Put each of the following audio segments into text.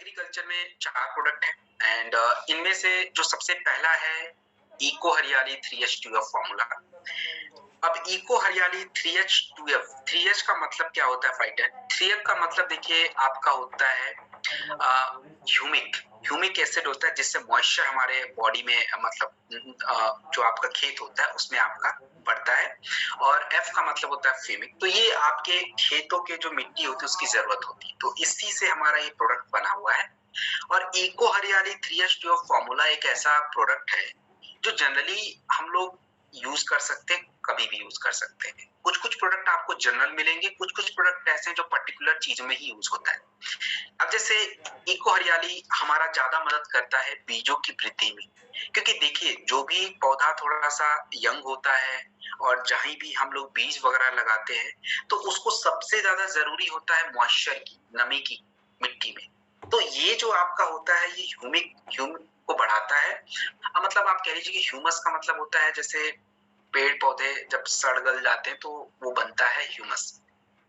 Agriculture में 4 product हैं and इनमें से जो सबसे पहला है इको हरियाली 3H2F फॉर्मूला। अब इको हरियाली 3H2F, 3H का मतलब क्या होता है फाइटर? 3F का मतलब देखिए आपका होता है ह्यूमिक ह्यूमिक एसिड होता है जिससे मॉइस्चर हमारे बॉडी में जो आपका खेत होता है उसमें आपका बढ़ता है, और F का मतलब होता है फ्यूमिक। तो ये आपके खेतों के जो मिट्टी होती है उसकी जरूरत होती है, तो इसी से हमारा ये प्रोडक्ट बना हुआ है। और इको हरियाली 3H2F फॉर्मूला एक ऐसा प्रोडक्ट है जो जनरली हम लोग यूज कर सकते हैं, कभी भी यूज कर सकते हैं। कुछ कुछ प्रोडक्ट आपको जनरल मिलेंगे, कुछ कुछ प्रोडक्ट ऐसे हैं जो पर्टिकुलर चीज में ही यूज होता है। अब जैसे इको हरियाली हमारा ज्यादा मदद करता है बीजों की वृद्धि में, क्योंकि देखिए जो भी पौधा थोड़ा सा यंग होता है और जहीं भी हम लोग बीज वगैरह लगाते हैं तो उसको सबसे ज्यादा जरूरी होता है मॉइस्चर की, नमी की मिट्टी में। तो ये जो आपका होता है ये ह्यूमिक को बढ़ाता है। मतलब आप कह लीजिए कि ह्यूमस का मतलब होता है जैसे पेड़ पौधे जब सड़ गल जाते हैं तो वो बनता है ह्यूमस,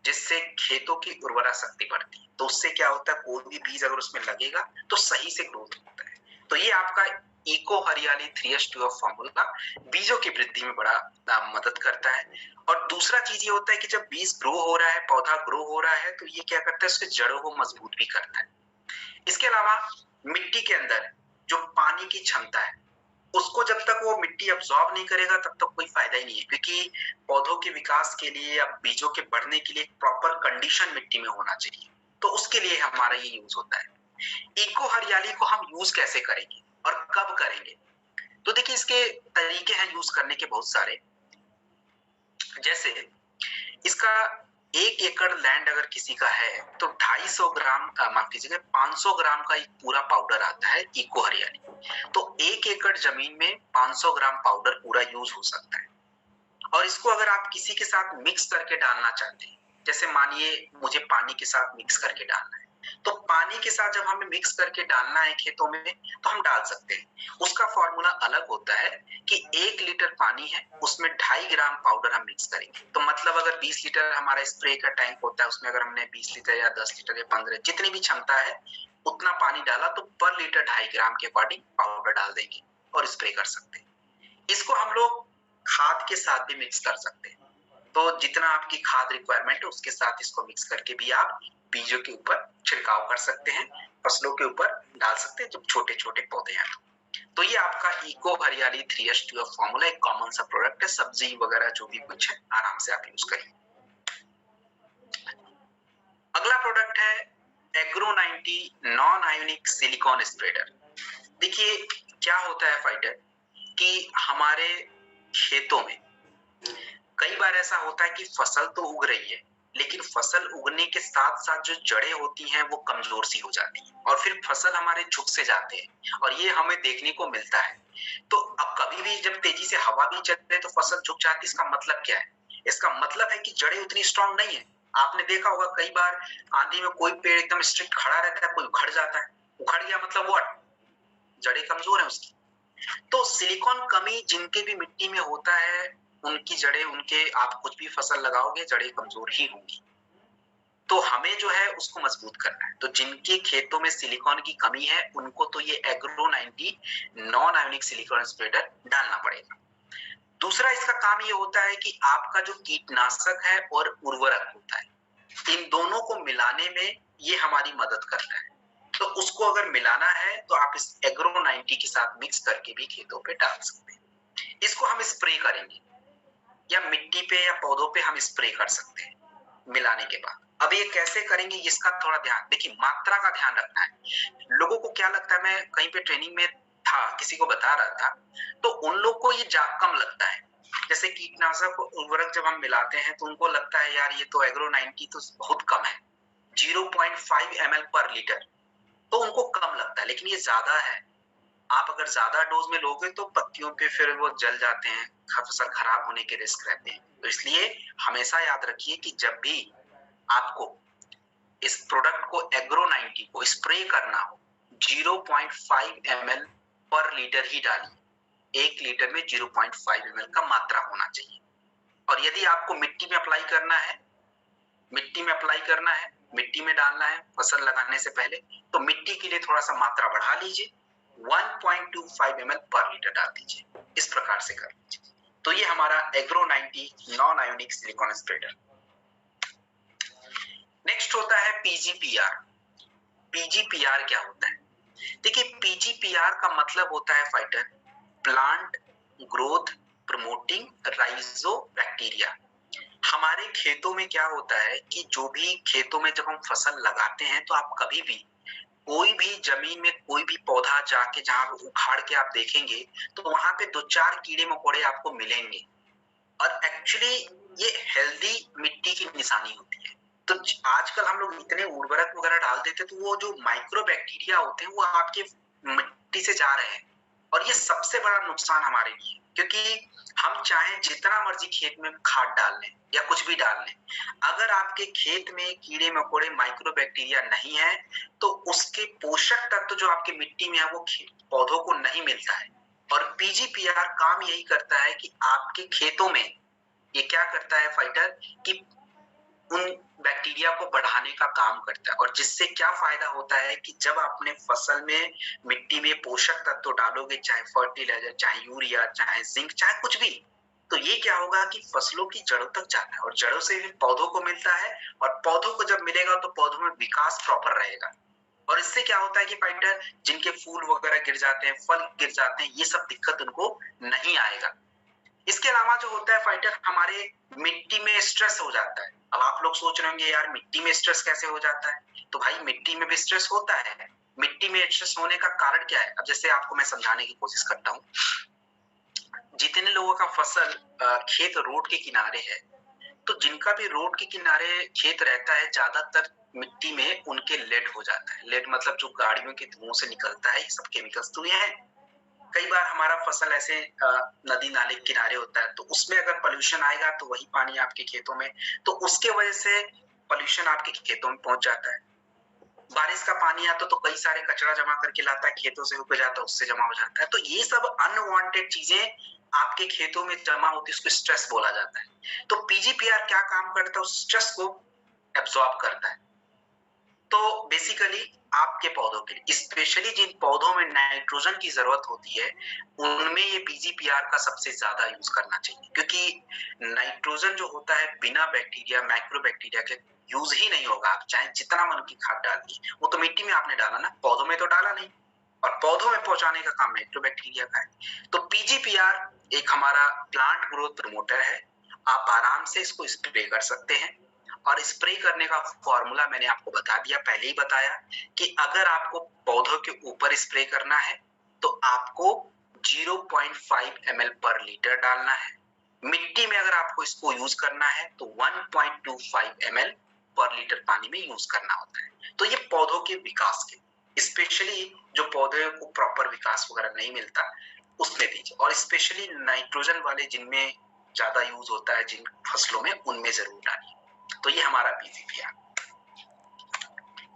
जिससे खेतों की उर्वरा शक्ति बढ़ती है। तो उससे क्या होता है, कोई भी बीज अगर उसमें लगेगा तो सही से ग्रोथ होता है। तो ये आपका इको हरियाली 3H2F फॉर्मूला बीजों की वृद्धि में बड़ा मदद करता है। और दूसरा चीज ये होता है कि जब बीज ग्रो हो रहा है, पौधा ग्रो हो रहा है, तो ये क्या करता है, उसके जड़ों को मजबूत भी करता है। इसके अलावा मिट्टी के अंदर जो पानी की क्षमता है उसको जब तक वो मिट्टी अब्सॉर्ब नहीं करेगा तब तक कोई फायदा ही नहीं है, क्योंकि पौधों के विकास के लिए या बीजों के बढ़ने के लिए एक प्रॉपर कंडीशन मिट्टी में होना चाहिए। तो उसके लिए हमारा ये यूज होता है। इको हरियाली को हम यूज कैसे करेंगे और कब करेंगे? तो देखिए इसके तरीके हैं यूज करने के बहुत सारे। जैसे इसका 1 एकड़ लैंड अगर किसी का है तो 250 ग्राम माफ कीजिएगा 500 ग्राम का एक पूरा पाउडर आता है इको हरियाली। तो 1 एकड़ जमीन में 500 ग्राम पाउडर पूरा यूज हो सकता है। और इसको अगर आप किसी के साथ मिक्स करके डालना चाहते हैं, जैसे मानिए मुझे पानी के साथ मिक्स करके डालना है, तो पानी के साथ जब हमें मिक्स करके डालना है खेतों में तो हम डाल सकते हैं। उसका फॉर्मूला अलग होता है कि 1 लीटर पानी है उसमें 2.5 ग्राम पाउडर हम मिक्स करेंगे। तो मतलब अगर 20 लीटर हमारा स्प्रे का टैंक होता है, उसमें अगर हमने 20 लीटर या 10 लीटर या 15 जितनी भी क्षमता है उतना पानी डाला तो पर लीटर 2.5 ग्राम के अकॉर्डिंग पाउडर डाल देंगे और स्प्रे कर सकते हैं। इसको हम लोग खाद के साथ भी मिक्स कर सकते हैं। तो जितना आपकी खाद रिक्वायरमेंट है उसके साथ इसको मिक्स करके भी आप बीजों के ऊपर छिड़काव कर सकते हैं, फसलों के ऊपर डाल सकते हैं जब छोटे छोटे पौधे हैं। तो ये आपका इको हरियाली 3H2F फॉर्मूला एक कॉमन सा प्रोडक्ट है। सब्जी वगैरह जो भी कुछ है आराम से आप यूज करिए। अगला प्रोडक्ट है agro 90 non ionic silicon spreader. देखिए क्या होता है फाइटर कि हमारे खेतों में कई बार ऐसा होता है कि फसल तो उग रही है लेकिन फसल उगने के साथ साथ जो जड़ें होती हैं वो कमजोर सी हो जाती हैं और फिर फसल हमारे झुक से जाते हैं, और ये हमें देखने को मिलता है। तो अब कभी भी जब तेजी से हवा भी चलती है तो फसल झुक जाती है। इसका मतलब क्या है? इसका मतलब है कि जड़ें उतनी स्ट्रांग नहीं है। आपने देखा होगा कई बार आंधी में कोई पेड़ एकदम स्ट्रेट खड़ा रहता है, कोई उखड़ जाता है। उखड़ गया मतलब वो जड़ें कमजोर है उसकी। तो सिलिकॉन कमी जिनके भी मिट्टी में होता है उनकी जड़ें, उनके आप कुछ भी फसल लगाओगे जड़ें कमजोर ही होंगी। तो हमें जो है उसको मजबूत करना है। तो जिनके खेतों में सिलिकॉन की कमी है उनको तो ये agro 90 non ionic silicon spreader डालना पड़ेगा। दूसरा इसका काम ये होता है कि आपका जो कीटनाशक है और उर्वरक होता है इन दोनों को मिलाने में ये हमारी मदद करता है। तो उसको अगर मिलाना है तो आप इस एग्रो 90 के साथ मिक्स करके भी खेतों पे डाल सकते हैं। इसको हम स्प्रे करेंगे या मिट्टी पे या पौधों पे हम स्प्रे कर सकते हैं मिलाने के बाद। अब ये कैसे करेंगे इसका थोड़ा ध्यान देखिए, मात्रा का ध्यान रखना है। लोगों को क्या लगता है, मैं कहीं पे ट्रेनिंग में था किसी को बता रहा था तो उन लोग को ये कम लगता है। जैसे कीटनाशक उर्वरक जब हम मिलाते हैं तो उनको लगता है यार ये तो एग्रो 90 तो बहुत कम है, 0.5 ml पर लीटर, तो उनको कम लगता है लेकिन ये ज्यादा है। आप अगर ज्यादा डोज में लोगे तो पत्तियों पे फिर वो जल जाते हैं, फसल खराब होने के रिस्क रहते हैं। तो इसलिए हमेशा याद रखिए कि जब भी आपको इस प्रोडक्ट को एग्रो 90 को स्प्रे करना हो 0.5 ml पर लीटर ही डालिए। 1 लीटर में 0.5 ml का मात्रा होना चाहिए। और यदि आपको मिट्टी में अप्लाई करना है मिट्टी में डालना है फसल लगाने से पहले, तो मिट्टी के लिए थोड़ा सा मात्रा बढ़ा लीजिए, 1.25 ml पर लीटर डाल दीजिए, इस प्रकार से कर लीजिए। तो ये हमारा agro 90 non ionic silicon spreader. Next होता है पीजीपीआर। पीजीपीआर क्या होता है? देखिए, पीजीपीआर का मतलब होता है fighter plant growth promoting rhizobacteria. हमारे खेतों में क्या होता है कि जो भी खेतों में जब हम फसल लगाते हैं, तो आप कभी भी कोई भी जमीन में कोई भी पौधा जाके जहां उखाड़ के आप देखेंगे, तो वहां पे 2-4 कीड़े मकोड़े आपको मिलेंगे, और एक्चुअली ये हेल्दी मिट्टी की निशानी होती है। तो आजकल हम लोग इतने उर्वरक वगैरह डाल देते, तो वो जो माइक्रो बैक्टीरिया होते हैं वो आपके मिट्टी से जा रहे हैं, और ये सबसे बड़ा नुकसान हमारे लिए, क्योंकि हम चाहे जितना मर्जी खेत में खाद डाल लें या कुछ भी डाल लें, अगर आपके खेत में कीड़े मकोड़े माइक्रो बैक्टीरिया नहीं है, तो उसके पोषक तत्व जो आपके मिट्टी में है वो पौधों को नहीं मिलता है। और पीजीपीआर काम यही करता है कि आपके खेतों में ये क्या करता है फाइटर कि उन बैक्टीरिया को बढ़ाने का काम करता है, और जिससे क्या फायदा होता है कि जब आपने फसल में मिट्टी में पोषक तत्व डालोगे, चाहे फर्टिलाइजर, चाहे यूरिया, चाहे जिंक, चाहे कुछ भी, तो ये क्या होगा कि फसलों की जड़ों तक जाता है, और जड़ों से भी पौधों को मिलता है, और पौधों को जब मिलेगा तो पौधों में विकास प्रॉपर रहेगा। और इससे क्या होता है कि फाइटर जिनके फूल वगैरह गिर जाते हैं, फल गिर जाते हैं, ये सब दिक्कत उनको नहीं आएगा। इसके अलावा जो होता है फाइटर, हमारे मिट्टी में स्ट्रेस हो जाता है। अब आप लोग सोच रहे होंगे यार मिट्टी में स्ट्रेस कैसे हो जाता है? तो भाई मिट्टी में भी स्ट्रेस होता है। मिट्टी में स्ट्रेस होने का कारण क्या है? अब जैसे आपको मैं समझाने की कोशिश करता हूँ। जितने लोगों का फसल खेत रोड के किनारे है, तो जिनका भी रोड के किनारे खेत रहता है, ज्यादातर मिट्टी में उनके लेड हो जाता है। लेड मतलब जो गाड़ियों के धुओं से निकलता है, ये सब केमिकल्स तो ये है। कई बार हमारा फसल ऐसे नदी नाले किनारे होता है, तो उसमें अगर पोल्यूशन आएगा तो वही पानी आपके खेतों में, तो उसके वजह से पोल्यूशन आपके खेतों में पहुंच जाता है। बारिश का पानी आता तो कई सारे कचरा जमा करके लाता है, खेतों से होकर जाता है, उससे जमा हो जाता है। तो ये सब अनवांटेड चीजें आपके खेतों में जमा होती है, उसको स्ट्रेस बोला जाता है। तो पीजीपीआर क्या काम करता है? उस स्ट्रेस को एब्जॉर्ब करता है। तो बेसिकली आपके पौधों के लिए, स्पेशली जिन पौधों में नाइट्रोजन की जरूरत होती है, उनमें ये पीजीपीआर का सबसे ज्यादा यूज करना चाहिए, क्योंकि नाइट्रोजन जो होता है बिना बैक्टीरिया माइक्रो बैक्टीरिया के यूज ही नहीं होगा। आप चाहे जितना मन की खाद डाल दी, वो तो मिट्टी में आपने डाला ना, पौधों में तो डाला नहीं, और पौधों में पहुंचाने का काम माइक्रो बैक्टीरिया का है। तो पीजीपीआर एक हमारा प्लांट ग्रोथ प्रमोटर है। आप आराम से इसको स्प्रे कर सकते हैं, और स्प्रे करने का फॉर्मूला मैंने आपको बता दिया, पहले ही बताया कि अगर आपको पौधों के ऊपर स्प्रे करना है तो आपको 0.5 ml पर लीटर डालना है। मिट्टी में अगर आपको इसको यूज करना है तो 1.25 ml पर लीटर पानी में यूज करना होता है। तो ये पौधों के विकास के, स्पेशली जो पौधे को प्रॉपर विकास वगैरह नहीं मिलता उसमें दीजिए, और स्पेशली नाइट्रोजन वाले जिनमें ज्यादा यूज होता है जिन फसलों में, उनमें जरूर डालिए। तो ये हमारा पीजीपीआर।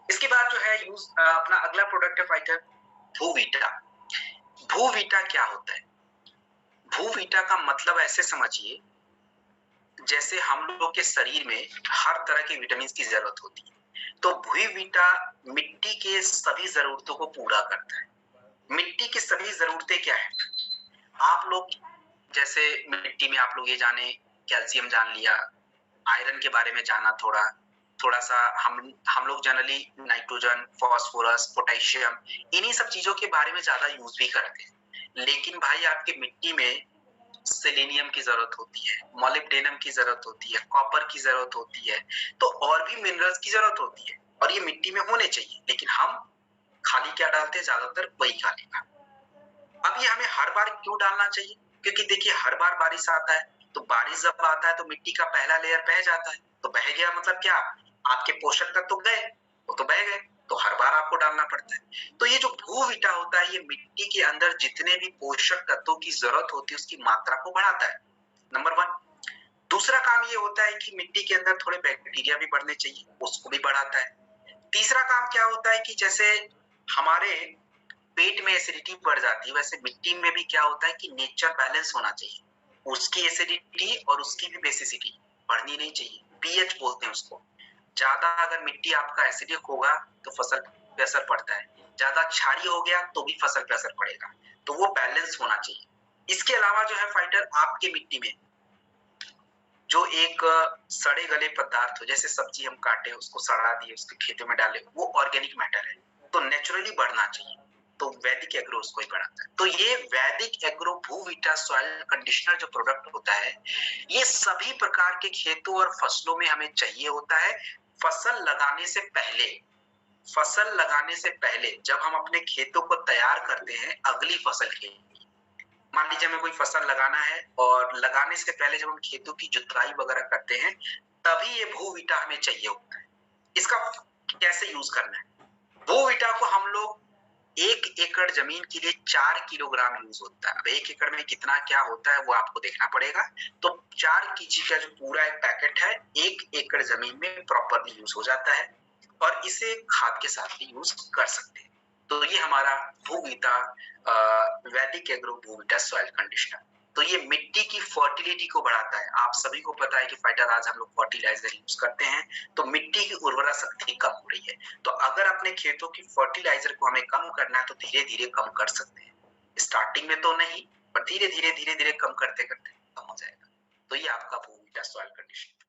इसके बाद जो है यूज अपना अगला प्रोडक्ट है फाइटर भूवीटा। भूवीटा क्या होता है? भूवीटा का मतलब ऐसे समझिए जैसे हम लोग के शरीर में हर तरह के विटामिन की जरूरत होती है, तो भूवीटा मिट्टी के सभी जरूरतों को पूरा करता है। मिट्टी की सभी जरूरतें क्या है? आप लोग जैसे मिट्टी में आप लोग ये जाने, कैल्शियम जान लिया, आयरन के बारे में जाना, थोड़ा सा हम लोग जनरली नाइट्रोजन, फास्फोरस, पोटेशियम, इन्हीं सब चीजों के बारे में ज्यादा यूज भी करते हैं। लेकिन भाई आपके मिट्टी में सेलेनियम की जरूरत होती है, मॉलिब्डेनम की जरूरत होती है, कॉपर की जरूरत होती है, तो और भी मिनरल्स की जरूरत होती है, और ये मिट्टी में होने चाहिए। लेकिन हम खाली क्या डालते हैं? ज्यादातर वही खाली का। अब ये हमें हर बार क्यों डालना चाहिए? क्योंकि देखिए हर बार बारिश आता है, तो बारिश जब आता है तो मिट्टी का पहला लेयर बह जाता है, तो बह गया मतलब क्या? आपके पोषक तत्व तो गए, वो तो बह गए, तो हर बार आपको डालना पड़ता है। तो ये जो भूवीटा होता है, ये मिट्टी के अंदर जितने भी पोषक तत्वों की जरूरत होती है उसकी मात्रा को बढ़ाता है, नंबर 1। दूसरा काम ये होता है कि मिट्टी के अंदर थोड़े बैक्टीरिया भी बढ़ने चाहिए, उसको भी बढ़ाता है। तीसरा काम क्या होता है कि जैसे हमारे पेट में एसिडिटी बढ़ जाती है, वैसे मिट्टी में भी क्या होता है कि नेचर बैलेंस होना चाहिए, उसकी एसिडिटी और उसकी भी बेसिसिटी बढ़नी नहीं चाहिए, पीएच बोलते हैं उसको। ज्यादा अगर मिट्टी आपका एसिडिक होगा तो फसल पे असर पड़ता है, ज्यादा क्षारीय हो गया तो भी फसल पे असर पड़ेगा, तो वो बैलेंस होना चाहिए। इसके अलावा जो है फाइटर, आपके मिट्टी में जो एक सड़े गले पदार्थ हो, जैसे सब्जी हम काटे उसको सड़ा दिए उसके खेतों में डाले, वो ऑर्गेनिक मैटर है तो नेचुरली बढ़ना चाहिए, तो वैदिक एग्रो उसको ही बढ़ाता है। तो ये वैदिक एग्रो भूविटा सॉइल कंडीशनर जो प्रोडक्ट होता है, ये सभी प्रकार के खेतों और फसलों में हमें चाहिए होता है। फसल लगाने से पहले, फसल लगाने से पहले जब हम अपने खेतों को तैयार करते हैं अगली फसल के लिए, मान लीजिए हमें कोई फसल लगाना है और लगाने से पहले जब हम खेतों की जुताई वगैरह करते हैं तभी ये भूविटा हमें चाहिए होता है। इसका कैसे यूज करना है? भूविटा को हम लोग 1 एकड़ जमीन के लिए 4 किलोग्राम यूज होता है। अब 1 एकड़ में कितना क्या होता है वो आपको देखना पड़ेगा। तो 4 केजी का जो पूरा एक पैकेट है 1 एकड़ जमीन में प्रॉपरली यूज हो जाता है और इसे खाद के साथ भी यूज कर सकते हैं। तो ये हमारा भूविटा वैदिक एग्रो भूविटा सॉइल कंडीशनर। तो ये मिट्टी की फर्टिलिटी को बढ़ाता है। आप सभी को पता है कि फाइटर आज हम लोग फर्टिलाइजर यूज करते हैं तो मिट्टी की उर्वरा शक्ति कम हो रही है। तो अगर अपने खेतों की फर्टिलाइजर को हमें कम करना है तो धीरे धीरे कम कर सकते हैं। स्टार्टिंग में तो नहीं, पर धीरे धीरे कम करते करते कम हो जाएगा। तो ये आपका भूविटा सॉइल कंडीशनर।